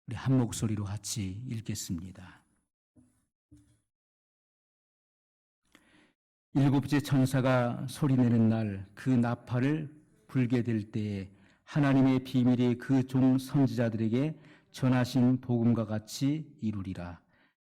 우리 한 목소리로 같이 읽겠습니다. 일곱째 천사가 소리내는 날 그 나팔을 불게 될 때에 하나님의 비밀이 그 종 선지자들에게 전하신 복음과 같이 이루리라.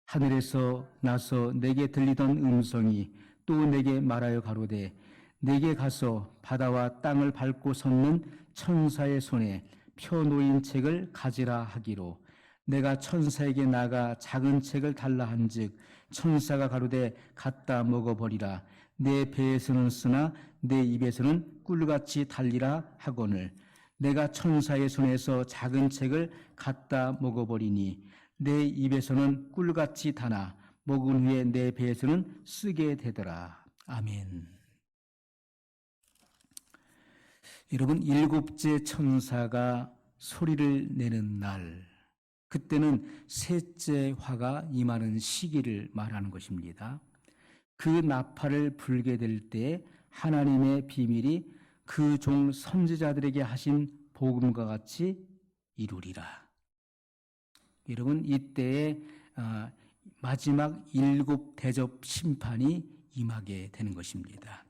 하늘에서 나서 내게 들리던 음성이 또 내게 말하여 가로되 내게 가서 바다와 땅을 밟고 섰는 천사의 손에 펴놓인 책을 가지라 하기로 내가 천사에게 나가 작은 책을 달라 한즉 천사가 가로되 갖다 먹어버리라. 내 배에서는 쓰나 내 입에서는 꿀같이 달리라 하거늘 내가 천사의 손에서 작은 책을 갖다 먹어버리니 내 입에서는 꿀같이 다나 먹은 후에 내 배에서는 쓰게 되더라. 아멘. 여러분, 일곱째 천사가 소리를 내는 날, 그때는 셋째 화가 임하는 시기를 말하는 것입니다. 그 나팔을 불게 될 때 하나님의 비밀이 그 종 선지자들에게 하신 복음과 같이 이루리라. 여러분, 이때에 마지막 일곱 대접 심판이 임하게 되는 것입니다.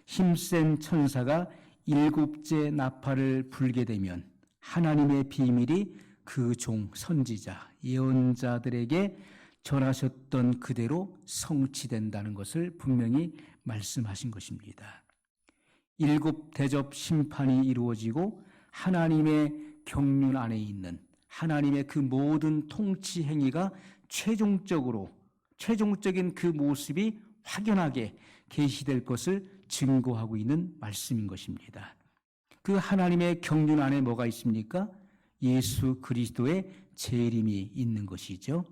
힘센 천사가 일곱째 나팔을 불게 되면 하나님의 비밀이 그 종 선지자 예언자들에게 전하셨던 그대로 성취된다는 것을 분명히 말씀하신 것입니다. 일곱 대접 심판이 이루어지고 하나님의 경륜 안에 있는 하나님의 그 모든 통치 행위가 최종적인 그 모습이 확연하게 계시될 것을 증거하고 있는 말씀인 것입니다. 그 하나님의 경륜 안에 뭐가 있습니까? 예수 그리스도의 재림이 있는 것이죠.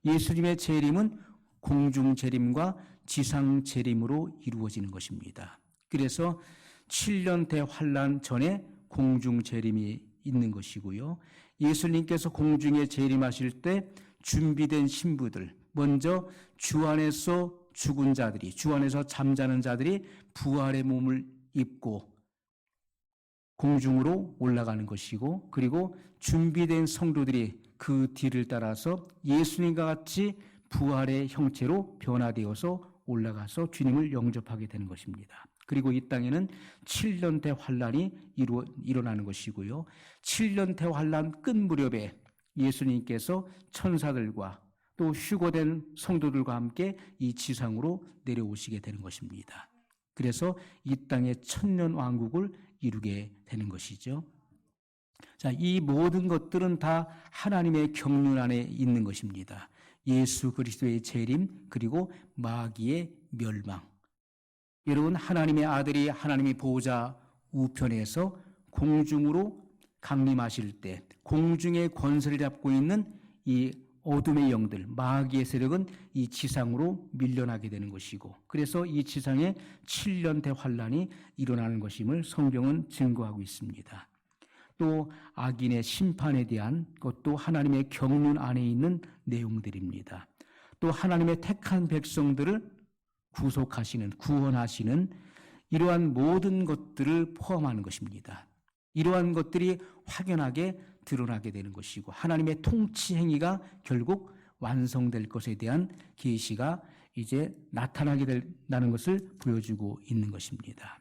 예수님의 재림은 공중 재림과 지상 재림으로 이루어지는 것입니다. 그래서 7년 대환란 전에 공중 재림이 있는 것이고요. 예수님께서 공중에 재림하실 때 준비된 신부들, 먼저 주 안에서 죽은 자들이, 주 안에서 잠자는 자들이 부활의 몸을 입고 공중으로 올라가는 것이고, 그리고 준비된 성도들이 그 뒤를 따라서 예수님과 같이 부활의 형체로 변화되어서 올라가서 주님을 영접하게 되는 것입니다. 그리고 이 땅에는 7년 대환란이 일어나는 것이고요. 7년 대환란 끝 무렵에 예수님께서 천사들과 또 휴거된 성도들과 함께 이 지상으로 내려오시게 되는 것입니다. 그래서 이 땅의 천년 왕국을 이루게 되는 것이죠. 자, 이 모든 것들은 다 하나님의 경륜 안에 있는 것입니다. 예수 그리스도의 재림, 그리고 마귀의 멸망. 여러분, 하나님의 아들이 하나님의 보호자 우편에서 공중으로 강림하실 때 공중의 권세를 잡고 있는 이 어둠의 영들, 마귀의 세력은 이 지상으로 밀려나게 되는 것이고, 그래서 이 지상에 7년 대환란이 일어나는 것임을 성경은 증거하고 있습니다. 또 악인의 심판에 대한 것도 하나님의 경륜 안에 있는 내용들입니다. 또 하나님의 택한 백성들을 구속하시는, 구원하시는 이러한 모든 것들을 포함하는 것입니다. 이러한 것들이 확연하게 드러나게 되는 것이고, 하나님의 통치 행위가 결국 완성될 것에 대한 계시가 이제 나타나게 된다는 것을 보여주고 있는 것입니다.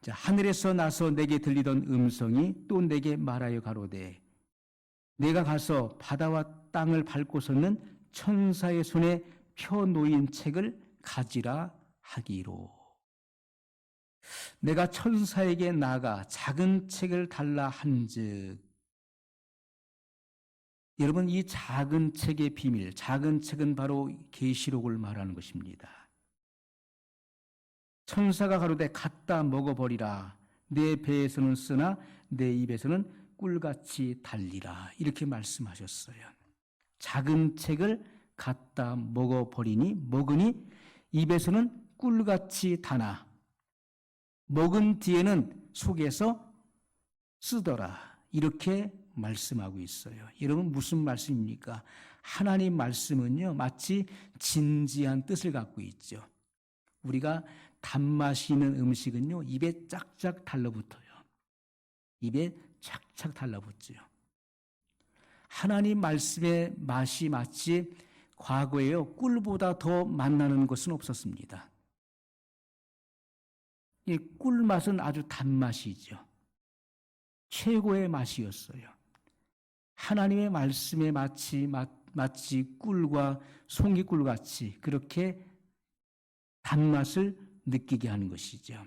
자, 하늘에서 나서 내게 들리던 음성이 또 내게 말하여 가로되 내가 가서 바다와 땅을 밟고 섰는 천사의 손에 펴놓인 책을 가지라 하기로. 내가 천사에게 나가 작은 책을 달라 한즉, 여러분, 이 작은 책의 비밀, 작은 책은 바로 계시록을 말하는 것입니다. 천사가 가로되 갖다 먹어버리라. 내 배에서는 쓰나 내 입에서는 꿀같이 달리라. 이렇게 말씀하셨어요. 작은 책을 갖다 먹으니 입에서는 꿀같이 다나 먹은 뒤에는 속에서 쓰더라. 이렇게 말씀하고 있어요. 여러분, 무슨 말씀입니까? 하나님 말씀은요, 마치 진지한 뜻을 갖고 있죠. 우리가 단맛이 있는 음식은요, 입에 쫙쫙 달라붙어요. 입에 착착 달라붙지요. 하나님 말씀의 맛이 마치 과거에요, 꿀보다 더 맛나는 것은 없었습니다. 이 꿀맛은 아주 단맛이죠. 최고의 맛이었어요. 하나님의 말씀에 마치 꿀과 송이꿀 같이 그렇게 단맛을 느끼게 하는 것이죠.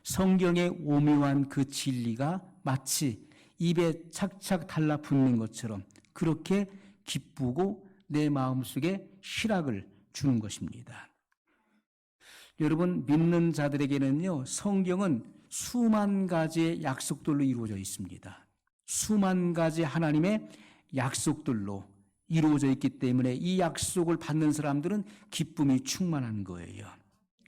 성경의 오묘한 그 진리가 마치 입에 착착 달라붙는 것처럼 그렇게 기쁘고 내 마음속에 희락을 주는 것입니다. 여러분, 믿는 자들에게는요, 성경은 수만 가지의 약속들로 이루어져 있습니다. 수만 가지 하나님의 약속들로 이루어져 있기 때문에 이 약속을 받는 사람들은 기쁨이 충만한 거예요.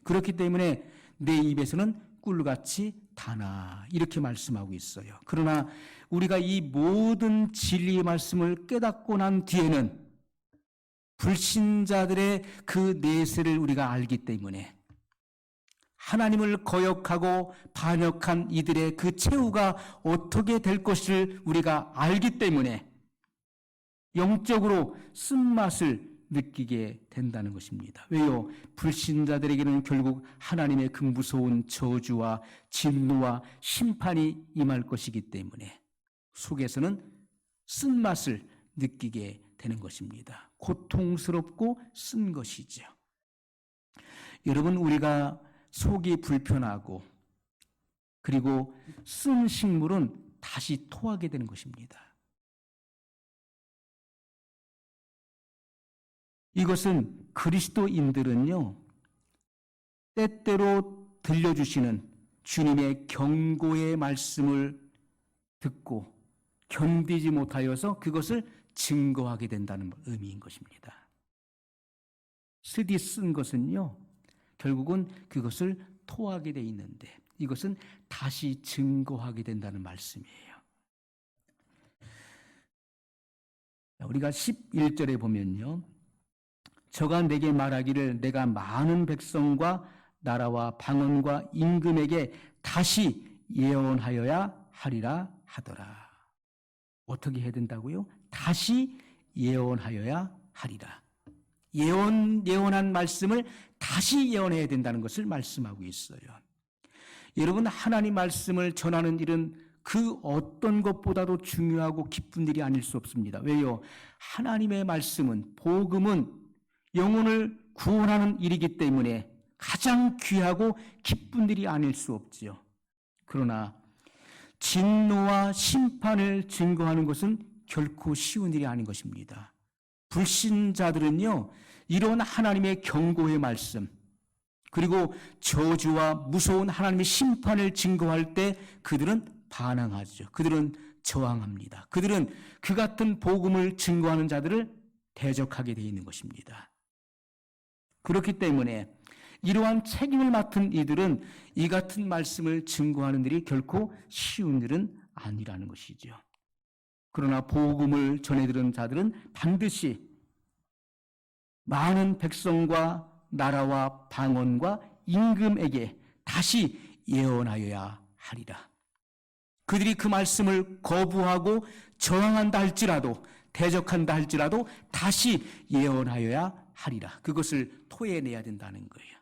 그렇기 때문에 내 입에서는 꿀같이 다나 이렇게 말씀하고 있어요. 그러나 우리가 이 모든 진리의 말씀을 깨닫고 난 뒤에는 불신자들의 그 내세를 우리가 알기 때문에 하나님을 거역하고 반역한 이들의 그 최후가 어떻게 될 것을 우리가 알기 때문에 영적으로 쓴맛을 느끼게 된다는 것입니다. 왜요? 불신자들에게는 결국 하나님의 그 무서운 저주와 진노와 심판이 임할 것이기 때문에 속에서는 쓴맛을 느끼게 되는 것입니다. 고통스럽고 쓴 것이죠. 여러분, 우리가 속이 불편하고 그리고 쓴 식물은 다시 토하게 되는 것입니다. 이것은 그리스도인들은요, 때때로 들려주시는 주님의 경고의 말씀을 듣고 견디지 못하여서 그것을 증거하게 된다는 의미인 것입니다. 쓰디 쓴 것은요, 결국은 그것을 토하게 돼 있는데 이것은 다시 증거하게 된다는 말씀이에요. 우리가 11절에 보면요, 저가 내게 말하기를 내가 많은 백성과 나라와 방언과 임금에게 다시 예언하여야 하리라 하더라. 어떻게 해야 된다고요? 다시 예언하여야 하리라. 예언한 말씀을 다시 예언해야 된다는 것을 말씀하고 있어요. 여러분, 하나님 말씀을 전하는 일은 그 어떤 것보다도 중요하고 기쁜 일이 아닐 수 없습니다. 왜요? 하나님의 말씀은, 복음은 영혼을 구원하는 일이기 때문에 가장 귀하고 기쁜 일이 아닐 수 없지요. 그러나 진노와 심판을 증거하는 것은 결코 쉬운 일이 아닌 것입니다. 불신자들은요, 이런 하나님의 경고의 말씀, 그리고 저주와 무서운 하나님의 심판을 증거할 때 그들은 반항하죠. 그들은 저항합니다. 그들은 그 같은 복음을 증거하는 자들을 대적하게 되어 있는 것입니다. 그렇기 때문에 이러한 책임을 맡은 이들은 이 같은 말씀을 증거하는 일이 결코 쉬운 일은 아니라는 것이죠. 그러나 복음을 전해들은 자들은 반드시 많은 백성과 나라와 방언과 임금에게 다시 예언하여야 하리라. 그들이 그 말씀을 거부하고 저항한다 할지라도, 대적한다 할지라도 다시 예언하여야 하리라. 그것을 토해내야 된다는 거예요.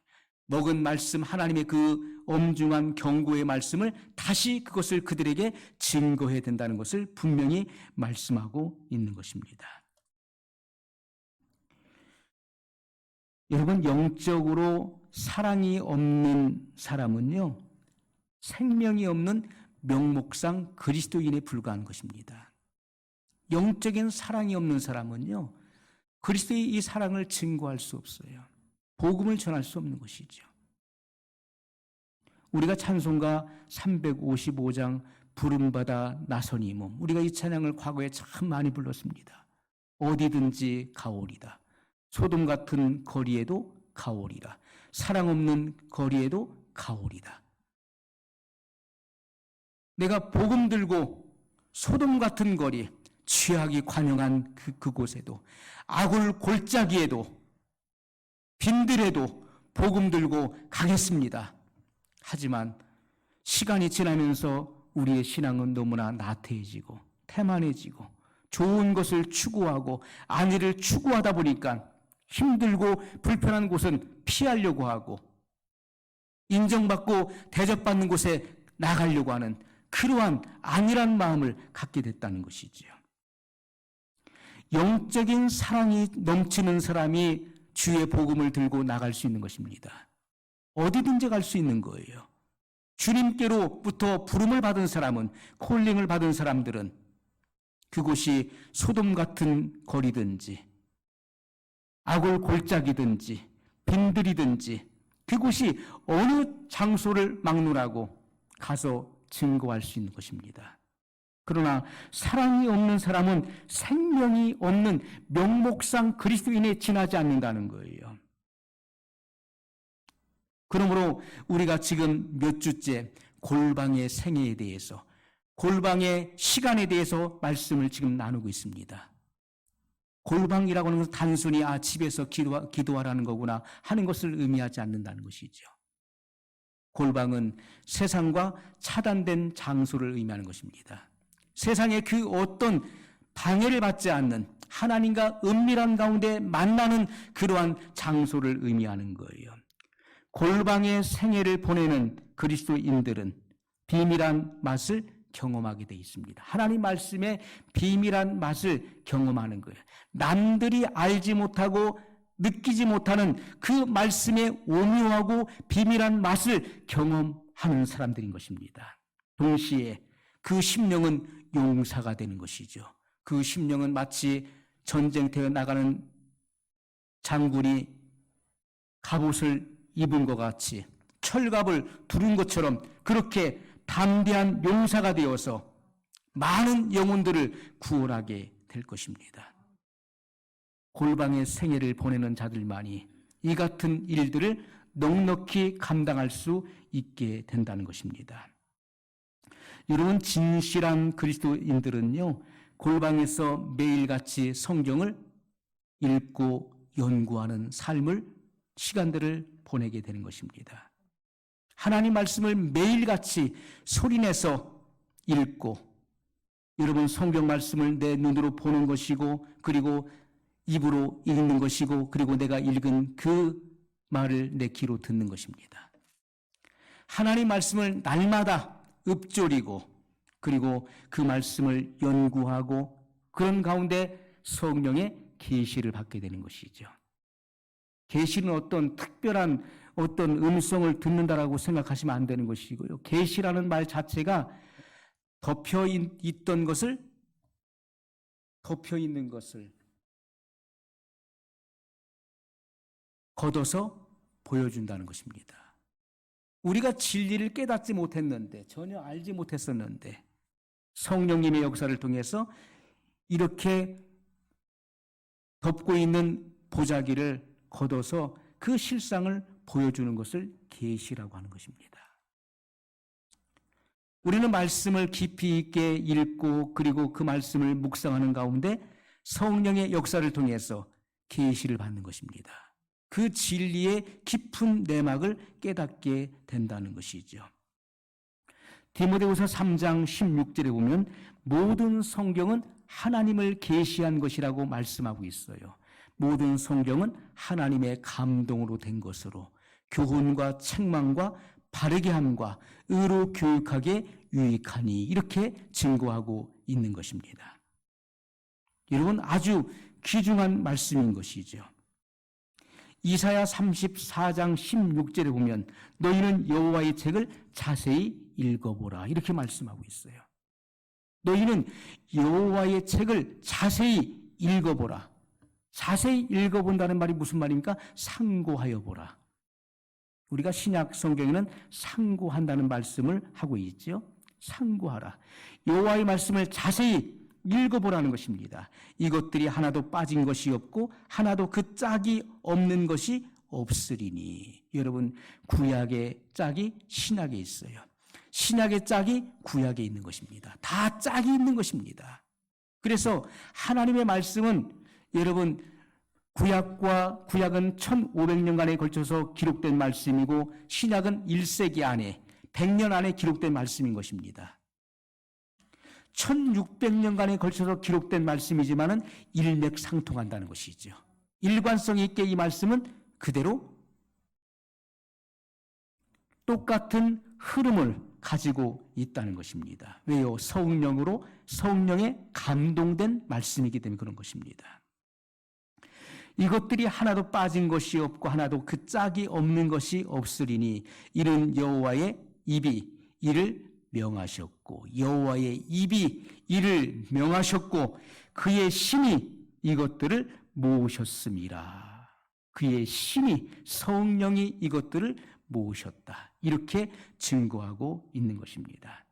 먹은 말씀, 하나님의 그 엄중한 경고의 말씀을 다시 그것을 그들에게 증거해야 된다는 것을 분명히 말씀하고 있는 것입니다. 여러분, 영적으로 사랑이 없는 사람은요, 생명이 없는 명목상 그리스도인에 불과한 것입니다. 영적인 사랑이 없는 사람은요, 그리스도의 이 사랑을 증거할 수 없어요. 복음을 전할 수 없는 것이죠. 우리가 찬송가 355장 부름받아 나서니 몸, 우리가 이 찬양을 과거에 참 많이 불렀습니다. 어디든지 가오리다. 소돔 같은 거리에도 가오리라. 사랑 없는 거리에도 가오리다. 내가 복음 들고 소돔 같은 거리, 죄악이 관영한 그곳에도, 악을 골짜기에도, 빈들에도 복음 들고 가겠습니다. 하지만 시간이 지나면서 우리의 신앙은 너무나 나태해지고 태만해지고 좋은 것을 추구하고 안위를 추구하다 보니까 힘들고 불편한 곳은 피하려고 하고 인정받고 대접받는 곳에 나가려고 하는 그러한 안일한 마음을 갖게 됐다는 것이지요. 영적인 사랑이 넘치는 사람이 주의 복음을 들고 나갈 수 있는 것입니다. 어디든지 갈 수 있는 거예요. 주님께로부터 부름을 받은 사람은, 콜링을 받은 사람들은 그곳이 소돔 같은 거리든지 아골 골짜기든지 빈들이든지 그곳이 어느 장소를 막론하고 가서 증거할 수 있는 것입니다. 그러나 사랑이 없는 사람은 생명이 없는 명목상 그리스도인에 지나지 않는다는 거예요. 그러므로 우리가 지금 몇 주째 골방의 생애에 대해서, 골방의 시간에 대해서 말씀을 지금 나누고 있습니다. 골방이라고 하는 것은 단순히 집에서 기도하라는 거구나 하는 것을 의미하지 않는다는 것이죠. 골방은 세상과 차단된 장소를 의미하는 것입니다. 세상의 그 어떤 방해를 받지 않는 하나님과 은밀한 가운데 만나는 그러한 장소를 의미하는 거예요. 골방의 생애를 보내는 그리스도인들은 비밀한 맛을 경험하게 되어 있습니다. 하나님 말씀의 비밀한 맛을 경험하는 거예요. 남들이 알지 못하고 느끼지 못하는 그 말씀의 오묘하고 비밀한 맛을 경험하는 사람들인 것입니다. 동시에 그 심령은 용사가 되는 것이죠. 그 심령은 마치 전쟁터에 나가는 장군이 갑옷을 입은 것 같이 철갑을 두른 것처럼 그렇게 담대한 용사가 되어서 많은 영혼들을 구원하게 될 것입니다. 골방의 생애를 보내는 자들만이 이 같은 일들을 넉넉히 감당할 수 있게 된다는 것입니다. 여러분, 진실한 그리스도인들은요, 골방에서 매일같이 성경을 읽고 연구하는 시간들을 보내게 되는 것입니다. 하나님 말씀을 매일같이 소리내서 읽고, 여러분 성경 말씀을 내 눈으로 보는 것이고, 그리고 입으로 읽는 것이고, 그리고 내가 읽은 그 말을 내 귀로 듣는 것입니다. 하나님 말씀을 날마다 읊조리고, 그리고 그 말씀을 연구하고, 그런 가운데 성령의 계시를 받게 되는 것이죠. 계시는 어떤 특별한 어떤 음성을 듣는다라고 생각하시면 안 되는 것이고요. 계시라는 말 자체가 덮여 있는 것을 걷어서 보여준다는 것입니다. 우리가 진리를 깨닫지 못했는데, 전혀 알지 못했었는데 성령님의 역사를 통해서 이렇게 덮고 있는 보자기를 걷어서 그 실상을 보여주는 것을 계시라고 하는 것입니다. 우리는 말씀을 깊이 있게 읽고, 그리고 그 말씀을 묵상하는 가운데 성령의 역사를 통해서 계시를 받는 것입니다. 그 진리의 깊은 내막을 깨닫게 된다는 것이죠. 디모데후서 3장 16절에 보면 모든 성경은 하나님을 계시한 것이라고 말씀하고 있어요. 모든 성경은 하나님의 감동으로 된 것으로 교훈과 책망과 바르게 함과 의로 교육하게 유익하니, 이렇게 증거하고 있는 것입니다. 여러분, 아주 귀중한 말씀인 것이죠. 이사야 34장 16절에 보면 너희는 여호와의 책을 자세히 읽어보라, 이렇게 말씀하고 있어요. 너희는 여호와의 책을 자세히 읽어보라. 자세히 읽어본다는 말이 무슨 말입니까? 상고하여 보라. 우리가 신약 성경에는 상고한다는 말씀을 하고 있죠. 상고하라. 여호와의 말씀을 자세히 읽어보라는 것입니다. 이것들이 하나도 빠진 것이 없고 하나도 그 짝이 없는 것이 없으리니. 여러분, 구약의 짝이 신약에 있어요. 신약의 짝이 구약에 있는 것입니다. 다 짝이 있는 것입니다. 그래서 하나님의 말씀은, 여러분, 구약은 1500년간에 걸쳐서 기록된 말씀이고 신약은 1세기 안에 100년 안에 기록된 말씀인 것입니다. 1600년간에 걸쳐서 기록된 말씀이지만은 일맥상통한다는 것이죠. 일관성 있게 이 말씀은 그대로 똑같은 흐름을 가지고 있다는 것입니다. 왜요? 성령으로, 성령에 감동된 말씀이기 때문에 그런 것입니다. 이것들이 하나도 빠진 것이 없고 하나도 그 짝이 없는 것이 없으리니 이는 여호와의 입이 이를 명하셨고 여호와의 입이 이를 명하셨고 그의 신이 이것들을 모으셨음이라. 그의 신이, 성령이 이것들을 모으셨다. 이렇게 증거하고 있는 것입니다.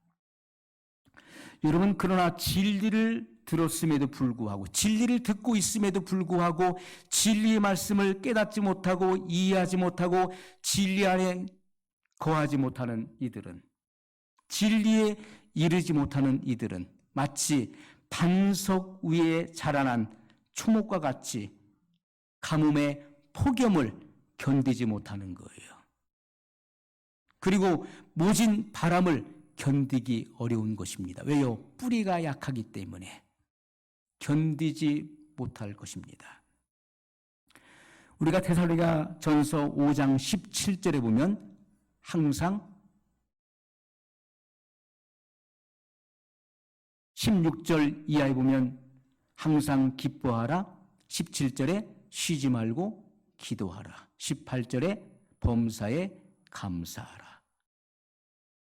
여러분, 그러나 진리를 들었음에도 불구하고, 진리를 듣고 있음에도 불구하고 진리의 말씀을 깨닫지 못하고 이해하지 못하고 진리 안에 거하지 못하는 이들은, 진리에 이르지 못하는 이들은 마치 반석 위에 자라난 초목과 같이 가뭄의 폭염을 견디지 못하는 거예요. 그리고 모진 바람을 견디기 어려운 것입니다. 왜요? 뿌리가 약하기 때문에 견디지 못할 것입니다. 우리가 데살로니가 전서 5장 17절에 보면 항상 16절 이하에 보면 항상 기뻐하라, 17절에 쉬지 말고 기도하라, 18절에 범사에 감사하라.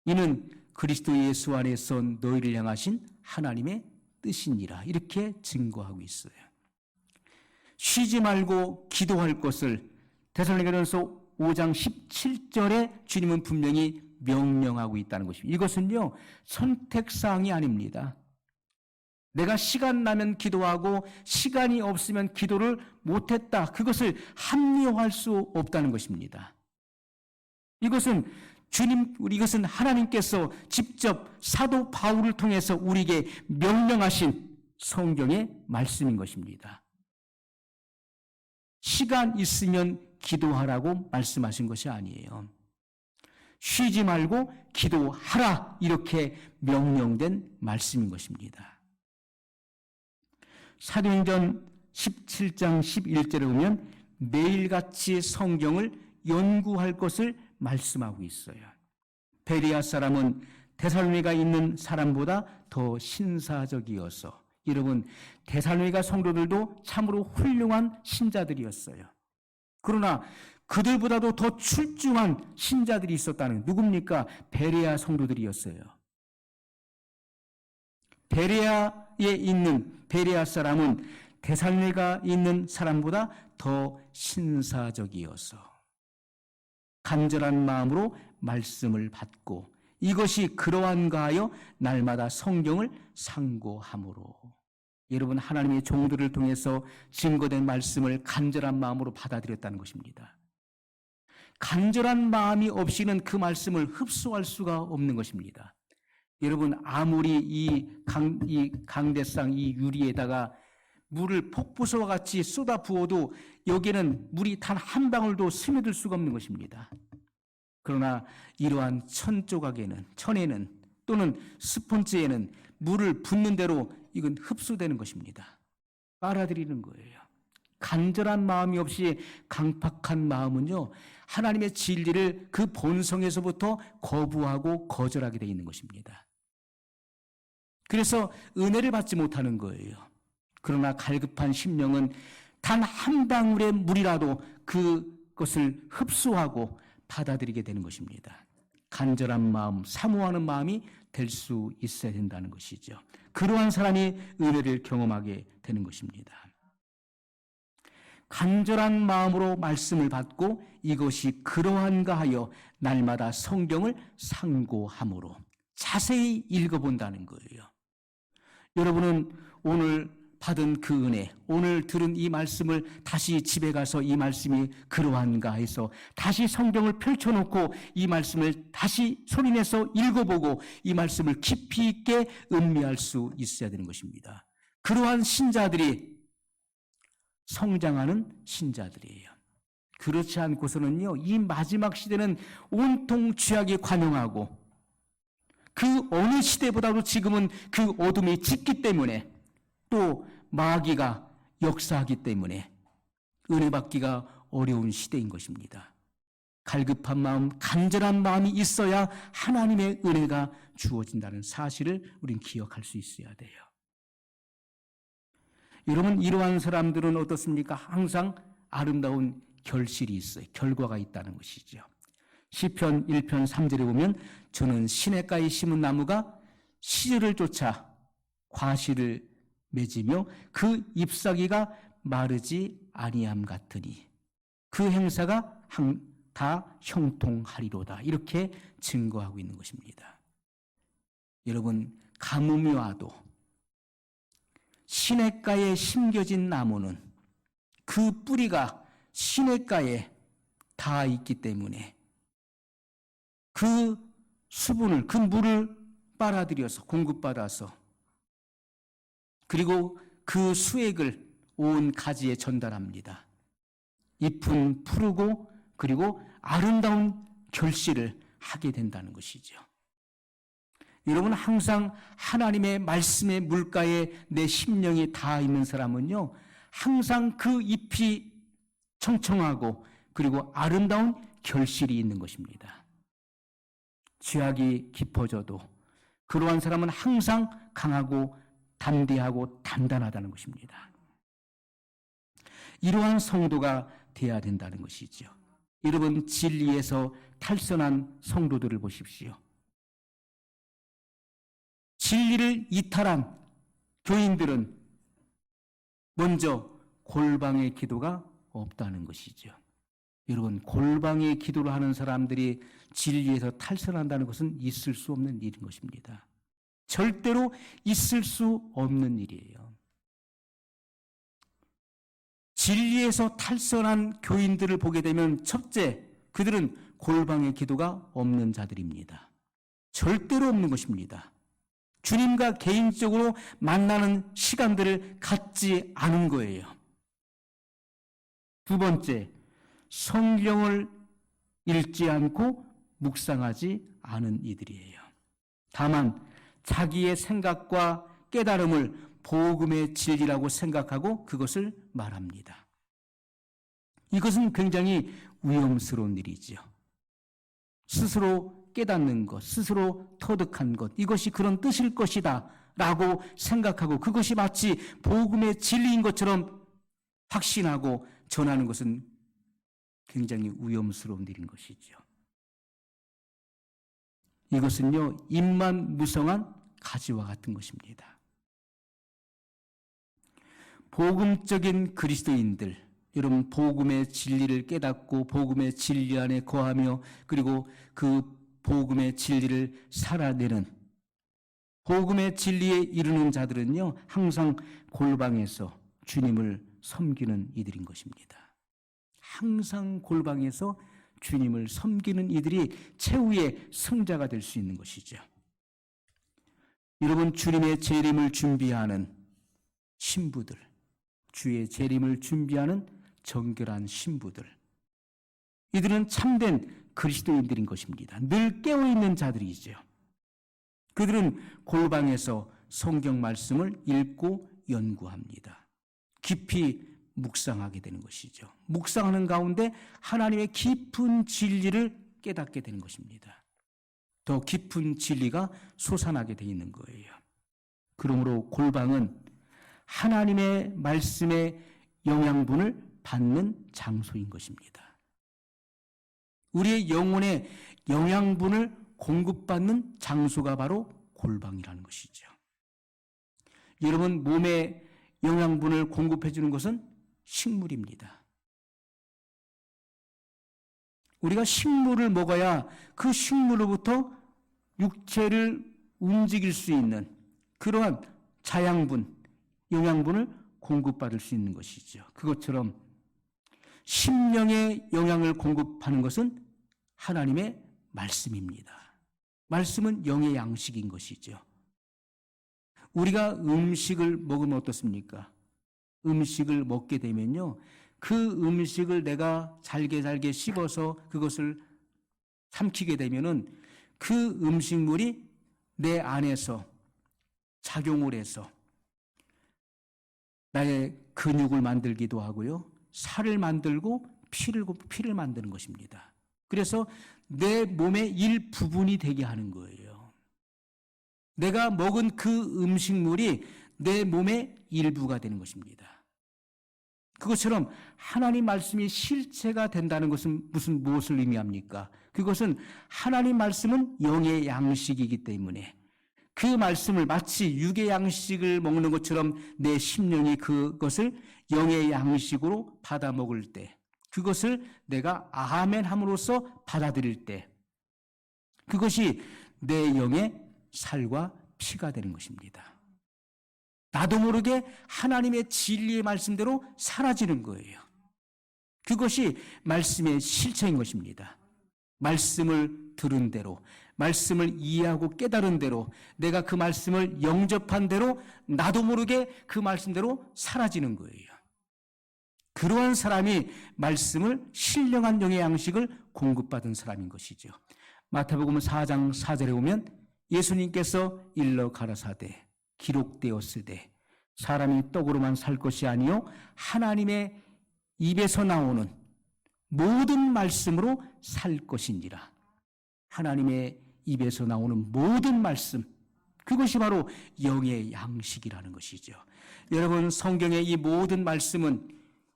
이는 그리스도 예수 안에서 너희를 향하신 하나님의 뜻이니라. 이렇게 증거하고 있어요. 쉬지 말고 기도할 것을 데살로니가전서 5장 17절에 주님은 분명히 명령하고 있다는 것입니다. 이것은요, 선택사항이 아닙니다. 내가 시간 나면 기도하고 시간이 없으면 기도를 못했다. 그것을 합리화할 수 없다는 것입니다. 이것은 이것은 하나님께서 직접 사도 바울을 통해서 우리에게 명령하신 성경의 말씀인 것입니다. 시간 있으면 기도하라고 말씀하신 것이 아니에요. 쉬지 말고 기도하라, 이렇게 명령된 말씀인 것입니다. 사도행전 17장 11절에 보면 매일같이 성경을 연구할 것을 말씀하고 있어요. 베레아 사람은 데살로니가 있는 사람보다 더 신사적이어서, 여러분, 데살로니가 성도들도 참으로 훌륭한 신자들이었어요. 그러나 그들보다도 더 출중한 신자들이 있었다는, 누굽니까? 베레아 성도들이었어요. 베레아에 있는 베레아 사람은 데살로니가 있는 사람보다 더 신사적이어서 간절한 마음으로 말씀을 받고 이것이 그러한가 하여 날마다 성경을 상고함으로. 여러분, 하나님의 종들을 통해서 증거된 말씀을 간절한 마음으로 받아들였다는 것입니다. 간절한 마음이 없이는 그 말씀을 흡수할 수가 없는 것입니다. 여러분, 아무리 이 강대상 이 유리에다가 물을 폭포수와 같이 쏟아 부어도 여기에는 물이 단 한 방울도 스며들 수가 없는 것입니다. 그러나 이러한 천에는 또는 스폰지에는 물을 붓는 대로 이건 흡수되는 것입니다. 빨아들이는 거예요. 간절한 마음이 없이 강팍한 마음은요, 하나님의 진리를 그 본성에서부터 거부하고 거절하게 되어 있는 것입니다. 그래서 은혜를 받지 못하는 거예요. 그러나 갈급한 심령은 단 한 방울의 물이라도 그것을 흡수하고 받아들이게 되는 것입니다. 간절한 마음, 사모하는 마음이 될 수 있어야 된다는 것이죠. 그러한 사람이 은혜를 경험하게 되는 것입니다. 간절한 마음으로 말씀을 받고 이것이 그러한가 하여 날마다 성경을 상고함으로 자세히 읽어본다는 거예요. 여러분은 오늘 받은 그 은혜, 오늘 들은 이 말씀을 다시 집에 가서 이 말씀이 그러한가 해서 다시 성경을 펼쳐놓고 이 말씀을 다시 소리내서 읽어보고 이 말씀을 깊이 있게 음미할 수 있어야 되는 것입니다. 그러한 신자들이 성장하는 신자들이에요. 그렇지 않고서는요, 이 마지막 시대는 온통 죄악이 관영하고 그 어느 시대보다도 지금은 그 어둠이 짙기 때문에, 또 마귀가 역사하기 때문에 은혜 받기가 어려운 시대인 것입니다. 갈급한 마음, 간절한 마음이 있어야 하나님의 은혜가 주어진다는 사실을 우린 기억할 수 있어야 돼요. 여러분, 이러한 사람들은 어떻습니까? 항상 아름다운 결실이 있어요. 결과가 있다는 것이죠. 시편 1편 3절에 보면 저는 시냇가에 심은 나무가 시절을 쫓아 과실을 맺으며 그 잎사귀가 마르지 아니함 같으니 그 행사가 다 형통하리로다. 이렇게 증거하고 있는 것입니다. 여러분, 가뭄이 와도 시냇가에 심겨진 나무는 그 뿌리가 시냇가에 닿아 있기 때문에 그 수분을, 그 물을 빨아들여서 공급받아서, 그리고 그 수액을 온 가지에 전달합니다. 잎은 푸르고 그리고 아름다운 결실을 하게 된다는 것이죠. 여러분, 항상 하나님의 말씀의 물가에 내 심령이 닿아 있는 사람은요, 항상 그 잎이 청청하고 그리고 아름다운 결실이 있는 것입니다. 죄악이 깊어져도 그러한 사람은 항상 강하고 담대하고 단단하다는 것입니다. 이러한 성도가 되어야 된다는 것이죠. 여러분, 진리에서 탈선한 성도들을 보십시오. 진리를 이탈한 교인들은 먼저 골방의 기도가 없다는 것이죠. 여러분, 골방의 기도를 하는 사람들이 진리에서 탈선한다는 것은 있을 수 없는 일인 것입니다. 절대로 있을 수 없는 일이에요. 진리에서 탈선한 교인들을 보게 되면 첫째, 그들은 골방의 기도가 없는 자들입니다. 절대로 없는 것입니다. 주님과 개인적으로 만나는 시간들을 갖지 않은 거예요. 두 번째, 성경을 읽지 않고 묵상하지 않은 이들이에요. 다만 자기의 생각과 깨달음을 복음의 진리라고 생각하고 그것을 말합니다. 이것은 굉장히 위험스러운 일이죠. 스스로 깨닫는 것, 스스로 터득한 것, 이것이 그런 뜻일 것이다 라고 생각하고 그것이 마치 복음의 진리인 것처럼 확신하고 전하는 것은 굉장히 위험스러운 일인 것이죠. 이것은요, 입만 무성한 가지와 같은 것입니다. 복음적인 그리스도인들, 여러분, 복음의 진리를 깨닫고 복음의 진리 안에 거하며 그리고 그 복음의 진리를 살아내는, 복음의 진리에 이르는 자들은요, 항상 골방에서 주님을 섬기는 이들인 것입니다. 항상 골방에서 주님을 섬기는 이들이 최후의 승자가 될 수 있는 것이죠. 여러분, 주님의 재림을 준비하는 신부들, 주의 재림을 준비하는 정결한 신부들, 이들은 참된 그리스도인들인 것입니다. 늘 깨어있는 자들이죠. 그들은 골방에서 성경 말씀을 읽고 연구합니다. 깊이 묵상하게 되는 것이죠. 묵상하는 가운데 하나님의 깊은 진리를 깨닫게 되는 것입니다. 더 깊은 진리가 솟아나게 되어 있는 거예요. 그러므로 골방은 하나님의 말씀의 영양분을 받는 장소인 것입니다. 우리의 영혼의 영양분을 공급받는 장소가 바로 골방이라는 것이죠. 여러분, 몸에 영양분을 공급해 주는 것은 식물입니다. 우리가 식물을 먹어야 그 식물로부터 육체를 움직일 수 있는 그러한 자양분, 영양분을 공급받을 수 있는 것이죠. 그것처럼 심령의 영양을 공급하는 것은 하나님의 말씀입니다. 말씀은 영의 양식인 것이죠. 우리가 음식을 먹으면 어떻습니까? 음식을 먹게 되면요, 그 음식을 내가 잘게 씹어서 그것을 삼키게 되면은 그 음식물이 내 안에서 작용을 해서 나의 근육을 만들기도 하고요. 살을 만들고 피를 만드는 것입니다. 그래서 내 몸의 일부분이 되게 하는 거예요. 내가 먹은 그 음식물이 내 몸의 일부가 되는 것입니다. 그것처럼 하나님 말씀이 실체가 된다는 것은 무엇을 의미합니까? 그것은 하나님 말씀은 영의 양식이기 때문에 그 말씀을 마치 육의 양식을 먹는 것처럼 내 심령이 그것을 영의 양식으로 받아 먹을 때, 그것을 내가 아멘 함으로써 받아들일 때, 그것이 내 영의 살과 피가 되는 것입니다. 나도 모르게 하나님의 진리의 말씀대로 사라지는 거예요. 그것이 말씀의 실체인 것입니다. 말씀을 들은 대로, 말씀을 이해하고 깨달은 대로, 내가 그 말씀을 영접한 대로 나도 모르게 그 말씀대로 사라지는 거예요. 그러한 사람이 말씀을 신령한 영의 양식을 공급받은 사람인 것이죠. 마태복음 4장 4절에 보면 예수님께서 일러 가라사대 기록되었으되 사람이 떡으로만 살 것이 아니요 하나님의 입에서 나오는 모든 말씀으로 살 것이니라. 하나님의 입에서 나오는 모든 말씀, 그것이 바로 영의 양식이라는 것이죠. 여러분, 성경의 이 모든 말씀은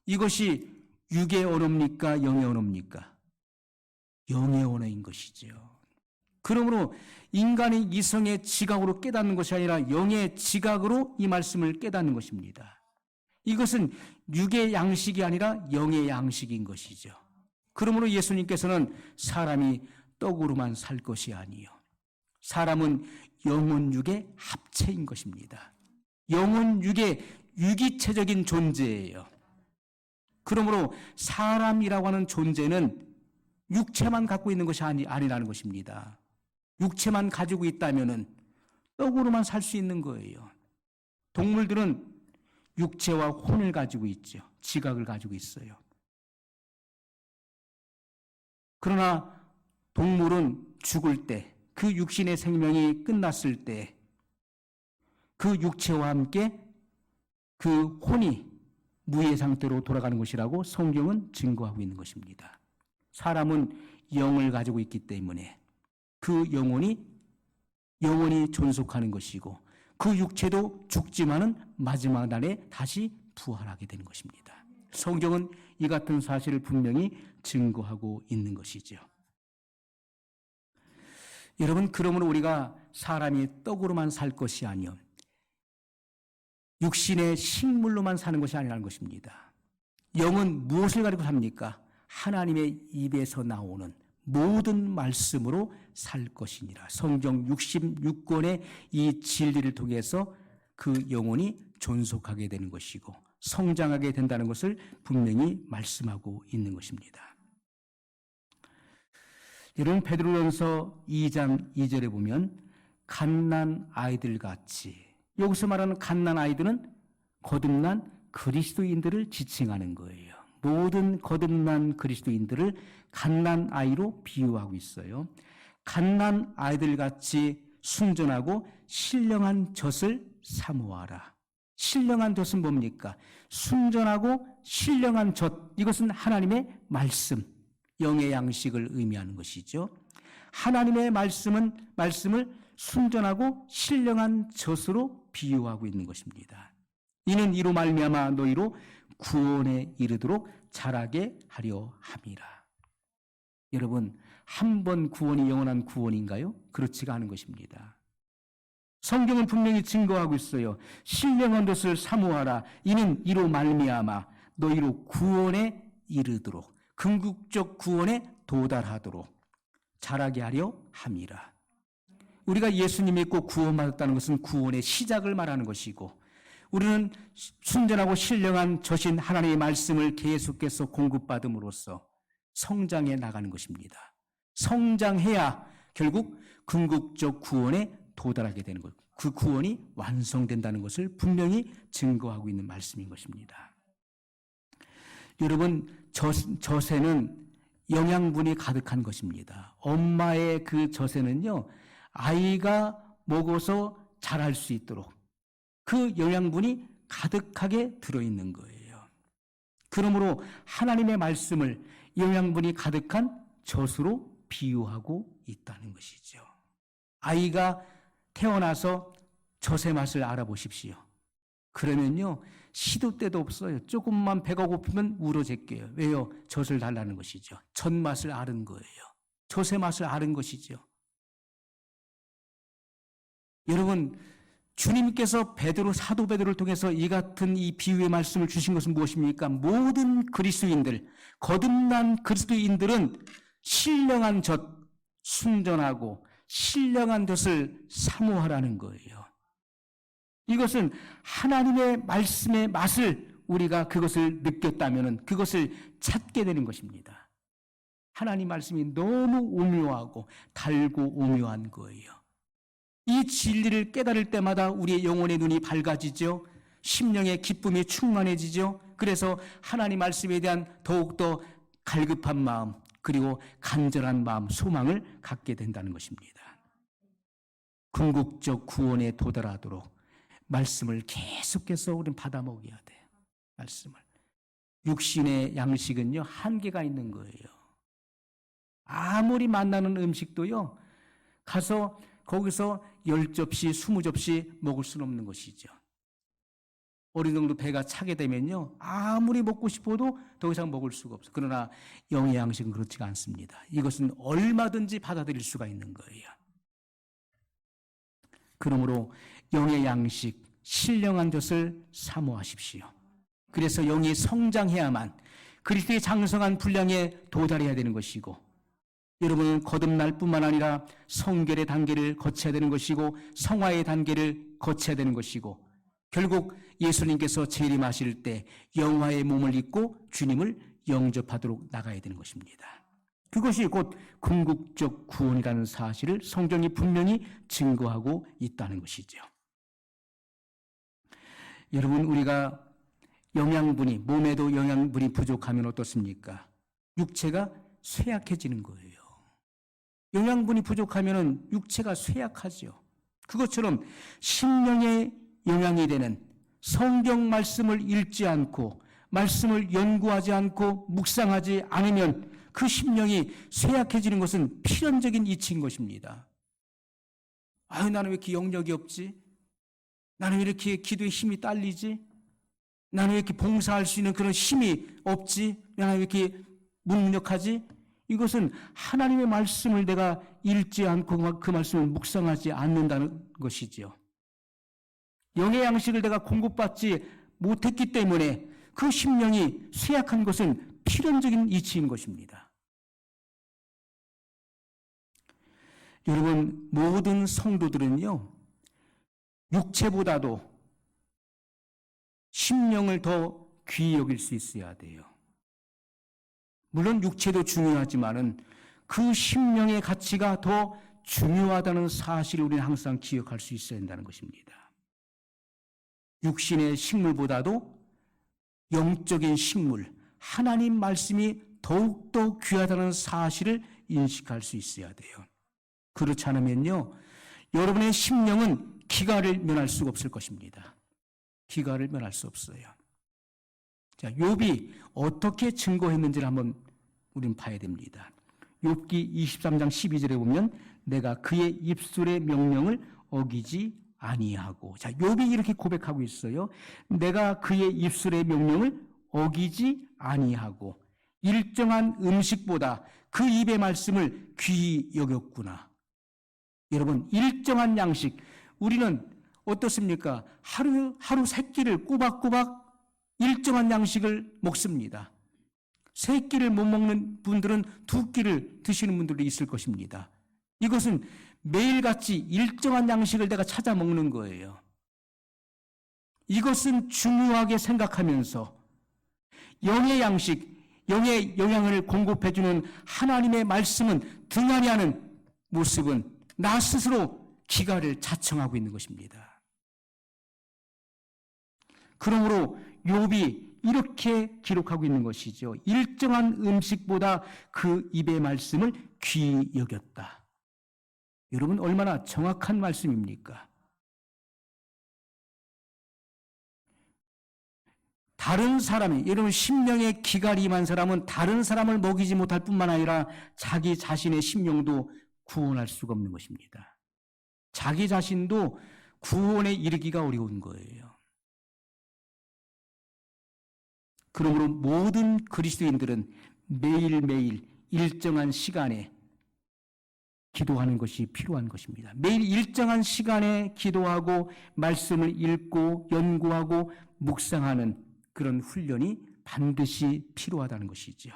이것이 육의 언어입니까? 영의 언어입니까? 영의 언어인 것이죠. 그러므로 인간이 이성의 지각으로 깨닫는 것이 아니라 영의 지각으로 이 말씀을 깨닫는 것입니다. 이것은 육의 양식이 아니라 영의 양식인 것이죠. 그러므로 예수님께서는 사람이 떡으로만 살 것이 아니요, 사람은 영혼 육의 합체인 것입니다. 영혼 육의 유기체적인 존재예요. 그러므로 사람이라고 하는 존재는 육체만 갖고 있는 것이 아니라는 것입니다. 육체만 가지고 있다면 떡으로만 살 수 있는 거예요. 동물들은 육체와 혼을 가지고 있죠. 지각을 가지고 있어요. 그러나 동물은 죽을 때, 그 육신의 생명이 끝났을 때 그 육체와 함께 그 혼이 무의 상태로 돌아가는 것이라고 성경은 증거하고 있는 것입니다. 사람은 영을 가지고 있기 때문에 그 영혼이 존속하는 것이고 그 육체도 죽지만은 마지막 날에 다시 부활하게 되는 것입니다. 성경은 이 같은 사실을 분명히 증거하고 있는 것이죠. 여러분, 그러므로 우리가 사람이 떡으로만 살 것이 아니요 육신의 식물로만 사는 것이 아니라는 것입니다. 영은 무엇을 가지고 삽니까? 하나님의 입에서 나오는 모든 말씀으로 살 것이니라. 성경 66권의 이 진리를 통해서 그 영혼이 존속하게 되는 것이고 성장하게 된다는 것을 분명히 말씀하고 있는 것입니다. 여러분, 베드로전서 2장 2절에 보면 갓난 아이들 같이, 여기서 말하는 갓난 아이들은 거듭난 그리스도인들을 지칭하는 거예요. 모든 거듭난 그리스도인들을 갓난 아이로 비유하고 있어요. 갓난 아이들 같이 순전하고 신령한 젖을 사모하라. 신령한 젖은 뭡니까? 순전하고 신령한 젖, 이것은 하나님의 말씀, 영의 양식을 의미하는 것이죠. 하나님의 말씀을 순전하고 신령한 젖으로 비유하고 있는 것입니다. 이는 이로 말미암아 너희로 구원에 이르도록 자라게 하려 함이라. 여러분, 한 번 구원이 영원한 구원인가요? 그렇지가 않은 것입니다. 성경은 분명히 증거하고 있어요. 신령한 것을 사모하라. 이는 이로 말미암아 너희로 구원에 이르도록, 궁극적 구원에 도달하도록 자라게 하려 함이라. 우리가 예수님 믿고 구원받았다는 것은 구원의 시작을 말하는 것이고, 우리는 순전하고 신령한 젖인 하나님의 말씀을 계속해서 공급받음으로써 성장해 나가는 것입니다. 성장해야 결국 궁극적 구원에 도달하게 되는 것, 그 구원이 완성된다는 것을 분명히 증거하고 있는 말씀인 것입니다. 여러분, 젖에는 영양분이 가득한 것입니다. 엄마의 그 젖에는요, 아이가 먹어서 자랄 수 있도록 그 영양분이 가득하게 들어있는 거예요. 그러므로 하나님의 말씀을 영양분이 가득한 젖으로 비유하고 있다는 것이죠. 아이가 태어나서 젖의 맛을 알아보십시오. 그러면요, 시도 때도 없어요. 조금만 배가 고프면 울어제껴요. 왜요? 젖을 달라는 것이죠. 젖 맛을 아는 거예요. 젖의 맛을 아는 것이죠. 여러분, 주님께서 사도 베드로를 통해서 이 같은 이 비유의 말씀을 주신 것은 무엇입니까? 모든 그리스도인들, 거듭난 그리스도인들은 신령한 젖, 순전하고 신령한 젖을 사모하라는 거예요. 이것은 하나님의 말씀의 맛을 우리가 그것을 느꼈다면 그것을 찾게 되는 것입니다. 하나님 말씀이 너무 오묘하고 달고 오묘한 거예요. 이 진리를 깨달을 때마다 우리의 영혼의 눈이 밝아지죠. 심령의 기쁨이 충만해지죠. 그래서 하나님 말씀에 대한 더욱더 갈급한 마음, 그리고 간절한 마음, 소망을 갖게 된다는 것입니다. 궁극적 구원에 도달하도록 말씀을 계속해서 우리는 받아 먹여야 돼요. 말씀을. 육신의 양식은요, 한계가 있는 거예요. 아무리 만나는 음식도요, 가서 거기서 10접시, 20접시 먹을 수는 없는 것이죠. 어느 정도 배가 차게 되면요, 아무리 먹고 싶어도 더 이상 먹을 수가 없어요. 그러나 영의 양식은 그렇지가 않습니다. 이것은 얼마든지 받아들일 수가 있는 거예요. 그러므로 영의 양식, 신령한 젖을 사모하십시오. 그래서 영이 성장해야만 그리스도의 장성한 분량에 도달해야 되는 것이고, 여러분은 거듭날 뿐만 아니라 성결의 단계를 거쳐야 되는 것이고, 성화의 단계를 거쳐야 되는 것이고, 결국 예수님께서 재림하실 때 영화의 몸을 입고 주님을 영접하도록 나가야 되는 것입니다. 그것이 곧 궁극적 구원이라는 사실을 성경이 분명히 증거하고 있다는 것이죠. 여러분, 우리가 영양분이, 몸에도 영양분이 부족하면 어떻습니까? 육체가 쇠약해지는 거예요. 영양분이 부족하면 육체가 쇠약하죠. 그것처럼 심령의 영양이 되는 성경 말씀을 읽지 않고 말씀을 연구하지 않고 묵상하지 않으면 그 심령이 쇠약해지는 것은 필연적인 이치인 것입니다. 아유, 나는 왜 이렇게 영역이 없지? 나는 왜 이렇게 기도에 힘이 딸리지? 나는 왜 이렇게 봉사할 수 있는 그런 힘이 없지? 나는 왜 이렇게 무능력하지? 이것은 하나님의 말씀을 내가 읽지 않고 그 말씀을 묵상하지 않는다는 것이지요. 영의 양식을 내가 공급받지 못했기 때문에 그 심령이 쇠약한 것은 필연적인 이치인 것입니다. 여러분, 모든 성도들은요, 육체보다도 심령을 더 귀히 여길 수 있어야 돼요. 물론 육체도 중요하지만은 그 심령의 가치가 더 중요하다는 사실을 우리는 항상 기억할 수 있어야 한다는 것입니다. 육신의 식물보다도 영적인 식물, 하나님 말씀이 더욱더 귀하다는 사실을 인식할 수 있어야 돼요. 그렇지 않으면요, 여러분의 심령은 기갈을 면할 수가 없을 것입니다. 기갈을 면할 수 없어요. 자, 욥이 어떻게 증거했는지를 한번 우리는 봐야 됩니다. 욥기 23장 12절에 보면 내가 그의 입술의 명령을 어기지 아니하고, 자, 욥이 이렇게 고백하고 있어요. 내가 그의 입술의 명령을 어기지 아니하고 일정한 음식보다 그 입의 말씀을 귀히 여겼구나. 여러분, 일정한 양식, 우리는 어떻습니까? 하루 세 끼를 꼬박꼬박 일정한 양식을 먹습니다. 세 끼를 못 먹는 분들은 두 끼를 드시는 분들도 있을 것입니다. 이것은 매일같이 일정한 양식을 내가 찾아 먹는 거예요. 이것은 중요하게 생각하면서 영의 양식, 영의 영양을 공급해주는 하나님의 말씀은 등한히 하는 모습은 나 스스로 기갈을 자청하고 있는 것입니다. 그러므로 욥이 이렇게 기록하고 있는 것이죠. 일정한 음식보다 그 입의 말씀을 귀히 여겼다. 여러분 얼마나 정확한 말씀입니까? 다른 사람이, 여러분 심령의 기갈이 임한 사람은 다른 사람을 먹이지 못할 뿐만 아니라 자기 자신의 심령도 구원할 수가 없는 것입니다. 자기 자신도 구원에 이르기가 어려운 거예요. 그러므로 모든 그리스도인들은 매일매일 일정한 시간에 기도하는 것이 필요한 것입니다. 매일 일정한 시간에 기도하고 말씀을 읽고 연구하고 묵상하는 그런 훈련이 반드시 필요하다는 것이죠.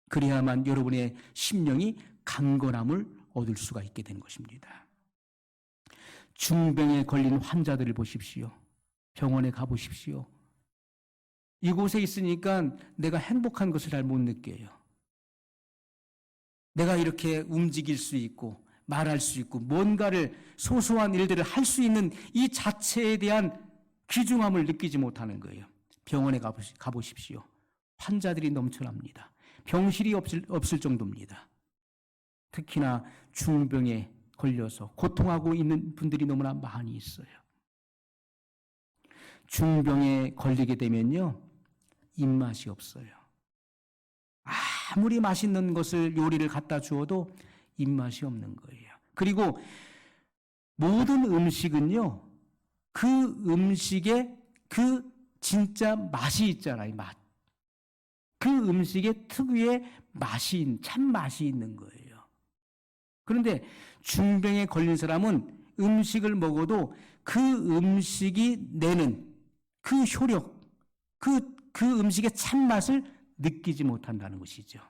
그래야만 여러분의 심령이 강건함을 얻을 수가 있게 되는 것입니다. 중병에 걸린 환자들을 보십시오. 병원에 가보십시오. 이곳에 있으니까 내가 행복한 것을 잘 못 느껴요. 내가 이렇게 움직일 수 있고 말할 수 있고 뭔가를 소소한 일들을 할 수 있는 이 자체에 대한 귀중함을 느끼지 못하는 거예요. 병원에 가보십시오. 환자들이 넘쳐납니다. 병실이 없을 정도입니다. 특히나 중병에 걸려서 고통하고 있는 분들이 너무나 많이 있어요. 중병에 걸리게 되면요, 입맛이 없어요. 아무리 맛있는 것을 요리를 갖다 주어도 입맛이 없는 거예요. 그리고 모든 음식은요, 그 음식에 그 진짜 맛이 있잖아요, 맛. 그 음식의 특유의 맛이, 참맛이 있는 거예요. 그런데 중병에 걸린 사람은 음식을 먹어도 그 음식이 내는 그 효력, 그 음식의 참맛을 느끼지 못한다는 것이죠.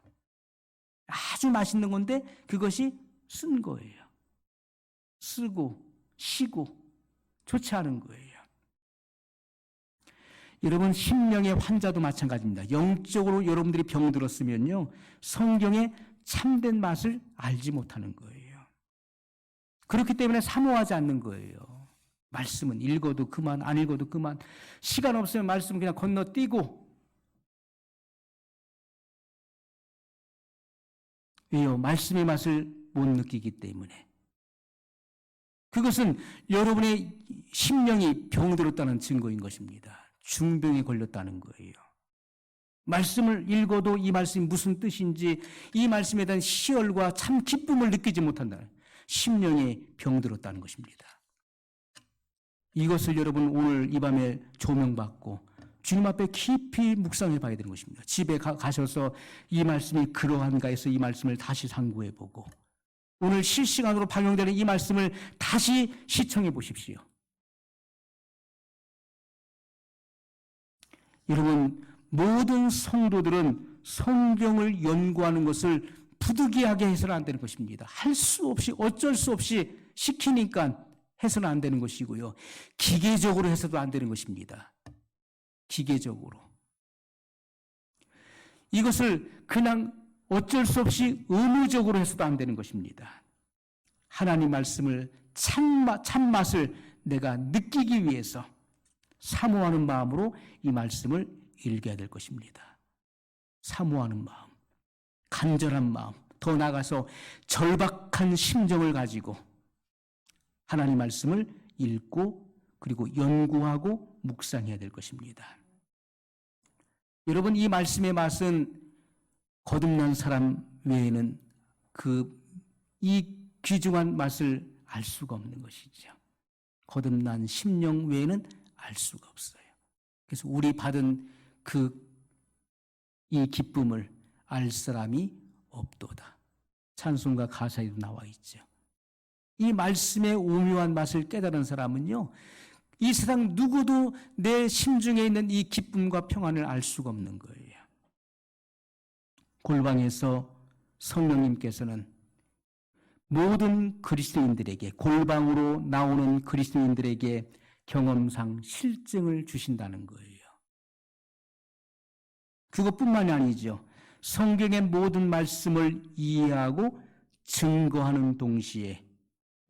아주 맛있는 건데 그것이 쓴 거예요. 쓰고 시고 좋지 않은 거예요. 여러분 심령의 환자도 마찬가지입니다. 영적으로 여러분들이 병들었으면요, 성경의 참된 맛을 알지 못하는 거예요. 그렇기 때문에 사모하지 않는 거예요. 말씀은 읽어도 그만, 안 읽어도 그만. 시간 없으면 말씀 그냥 건너뛰고. 왜요? 말씀의 맛을 못 느끼기 때문에. 그것은 여러분의 심령이 병들었다는 증거인 것입니다. 중병에 걸렸다는 거예요. 말씀을 읽어도 이 말씀이 무슨 뜻인지, 이 말씀에 대한 희열과 참 기쁨을 느끼지 못한다. 심령이 병들었다는 것입니다. 이것을 여러분 오늘 이 밤에 조명받고 주님 앞에 깊이 묵상해 봐야 되는 것입니다. 집에 가셔서 이 말씀이 그러한가 해서 이 말씀을 다시 상고해 보고, 오늘 실시간으로 방영되는 이 말씀을 다시 시청해 보십시오. 여러분, 모든 성도들은 성경을 연구하는 것을 부득이하게 해서는 안 되는 것입니다. 할 수 없이, 어쩔 수 없이 시키니까 해서는 안 되는 것이고요. 기계적으로 해서도 안 되는 것입니다. 기계적으로. 이것을 그냥 어쩔 수 없이 의무적으로 해서도 안 되는 것입니다. 하나님 말씀을 참맛을 내가 느끼기 위해서 사모하는 마음으로 이 말씀을 읽어야 될 것입니다. 사모하는 마음, 간절한 마음, 더 나아가서 절박한 심정을 가지고 하나님 말씀을 읽고 그리고 연구하고 묵상해야 될 것입니다. 여러분, 이 말씀의 맛은 거듭난 사람 외에는 이 귀중한 맛을 알 수가 없는 것이죠. 거듭난 심령 외에는 알 수가 없어요. 그래서 우리 받은 이 기쁨을 알 사람이 없도다. 찬송가 가사에도 나와 있죠. 이 말씀의 오묘한 맛을 깨달은 사람은요, 이 세상 누구도 내 심중에 있는 이 기쁨과 평안을 알 수가 없는 거예요. 골방에서 성령님께서는 모든 그리스도인들에게, 골방으로 나오는 그리스도인들에게 경험상 실증을 주신다는 거예요. 그것뿐만이 아니죠. 성경의 모든 말씀을 이해하고 증거하는 동시에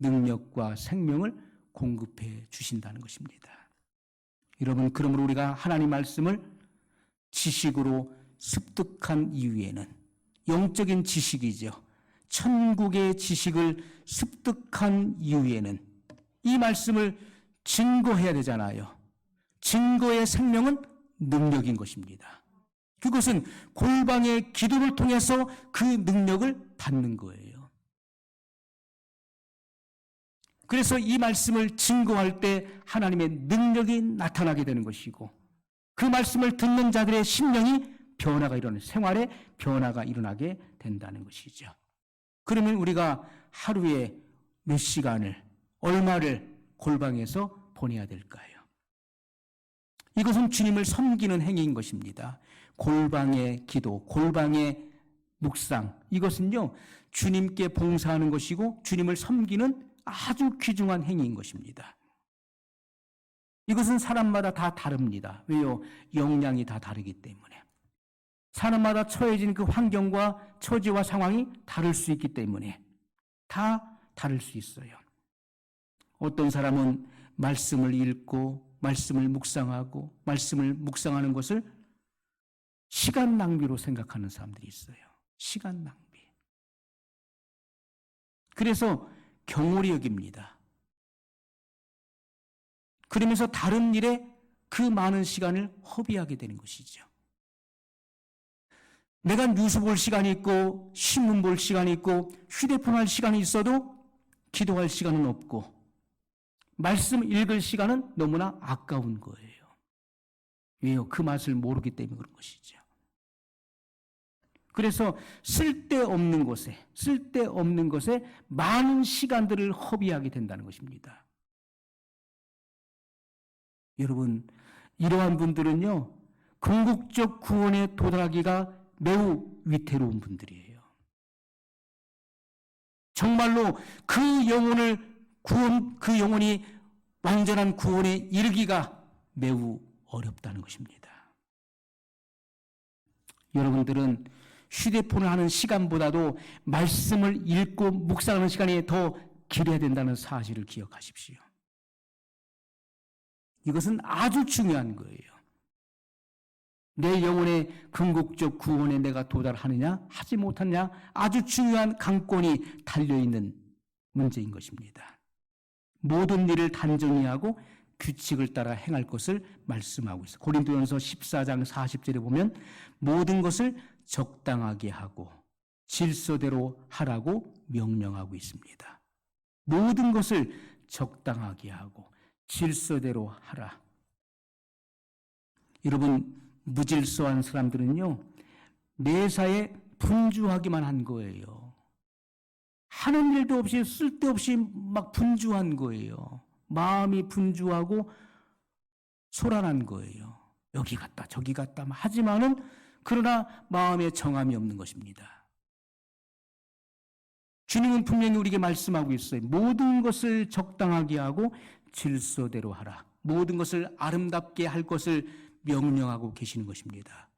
능력과 생명을 공급해 주신다는 것입니다. 여러분, 그러므로 우리가 하나님 말씀을 지식으로 습득한 이후에는, 영적인 지식이죠. 천국의 지식을 습득한 이후에는 이 말씀을 증거해야 되잖아요. 증거의 생명은 능력인 것입니다. 그것은 골방의 기도를 통해서 그 능력을 받는 거예요. 그래서 이 말씀을 증거할 때 하나님의 능력이 나타나게 되는 것이고, 그 말씀을 듣는 자들의 심령이 변화가 일어나는, 생활에 변화가 일어나게 된다는 것이죠. 그러면 우리가 하루에 몇 시간을, 얼마를 골방에서 보내야 될까요? 이것은 주님을 섬기는 행위인 것입니다. 골방의 기도, 골방의 묵상, 이것은요, 주님께 봉사하는 것이고 주님을 섬기는 아주 귀중한 행위인 것입니다. 이것은 사람마다 다 다릅니다. 왜요? 역량이 다 다르기 때문에. 사람마다 처해진 그 환경과 처지와 상황이 다를 수 있기 때문에 다 다를 수 있어요. 어떤 사람은 말씀을 읽고 말씀을 묵상하고 말씀을 묵상하는 것을 시간 낭비로 생각하는 사람들이 있어요. 시간 낭비. 그래서 경홀히 여깁니다. 그러면서 다른 일에 그 많은 시간을 허비하게 되는 것이죠. 내가 뉴스 볼 시간이 있고 신문 볼 시간이 있고 휴대폰 할 시간이 있어도 기도할 시간은 없고 말씀 읽을 시간은 너무나 아까운 거예요. 왜요? 그 맛을 모르기 때문에 그런 것이죠. 그래서 쓸데없는 것에 많은 시간들을 허비하게 된다는 것입니다. 여러분, 이러한 분들은요, 궁극적 구원에 도달하기가 매우 위태로운 분들이에요. 정말로 그 영혼이 완전한 구원에 이르기가 매우 어렵다는 것입니다. 여러분들은 휴대폰을 하는 시간보다도 말씀을 읽고 묵상하는 시간이 더 길어야 된다는 사실을 기억하십시오. 이것은 아주 중요한 거예요. 내 영혼의 궁극적 구원에 내가 도달하느냐 하지 못하느냐 아주 중요한 강권이 달려있는 문제인 것입니다. 모든 일을 단정히 하고 규칙을 따라 행할 것을 말씀하고 있어요. 고린도전서 14장 40절에 보면 모든 것을 적당하게 하고 질서대로 하라고 명령하고 있습니다. 모든 것을 적당하게 하고 질서대로 하라. 여러분, 무질서한 사람들은요, 매사에 분주하기만 한 거예요. 하는 일도 없이 쓸데없이 막 분주한 거예요. 마음이 분주하고 소란한 거예요. 여기 갔다 저기 갔다 하지만은 그러나 마음에 정함이 없는 것입니다. 주님은 분명히 우리에게 말씀하고 있어요. 모든 것을 적당하게 하고 질서대로 하라. 모든 것을 아름답게 할 것을 명령하고 계시는 것입니다.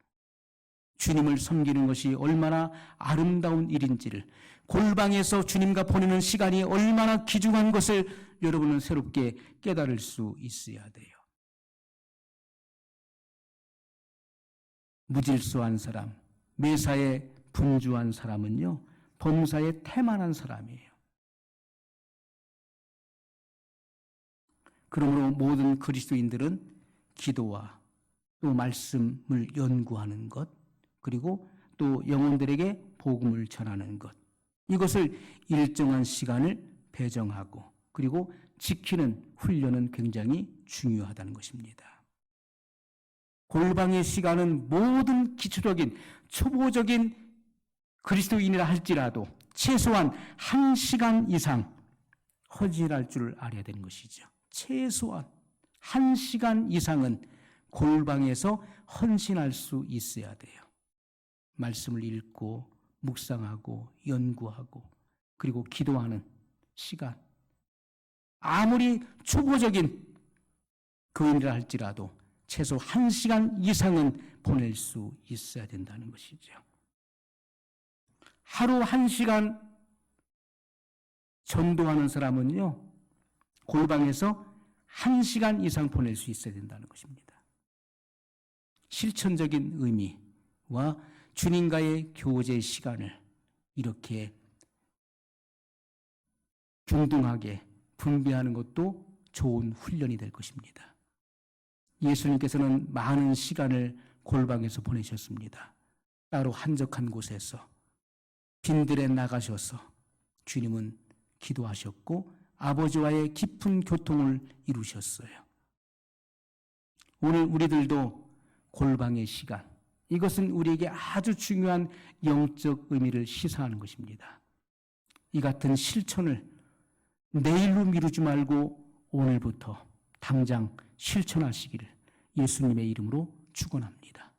주님을 섬기는 것이 얼마나 아름다운 일인지를, 골방에서 주님과 보내는 시간이 얼마나 귀중한 것을 여러분은 새롭게 깨달을 수 있어야 돼요. 무질서한 사람, 매사에 분주한 사람은요, 범사에 태만한 사람이에요. 그러므로 모든 그리스도인들은 기도와 또 말씀을 연구하는 것, 그리고 또 영혼들에게 복음을 전하는 것, 이것을 일정한 시간을 배정하고 그리고 지키는 훈련은 굉장히 중요하다는 것입니다. 골방의 시간은 모든 기초적인 초보적인 그리스도인이라 할지라도 최소한 1시간 이상 허지할 줄 알아야 되는 것이죠. 최소한 1시간 이상은 골방에서 헌신할 수 있어야 돼요. 말씀을 읽고 묵상하고 연구하고 그리고 기도하는 시간, 아무리 초보적인 교인이라 할지라도 최소 1시간 이상은 보낼 수 있어야 된다는 것이죠. 하루 1시간 전도하는 사람은요, 골방에서 1시간 이상 보낼 수 있어야 된다는 것입니다. 실천적인 의미와 주님과의 교제 시간을 이렇게 균등하게 분배하는 것도 좋은 훈련이 될 것입니다. 예수님께서는 많은 시간을 골방에서 보내셨습니다. 따로 한적한 곳에서 빈들에 나가셔서 주님은 기도하셨고 아버지와의 깊은 교통을 이루셨어요. 오늘 우리들도 골방의 시간, 이것은 우리에게 아주 중요한 영적 의미를 시사하는 것입니다. 이 같은 실천을 내일로 미루지 말고 오늘부터 당장 실천하시기를 예수님의 이름으로 축원합니다.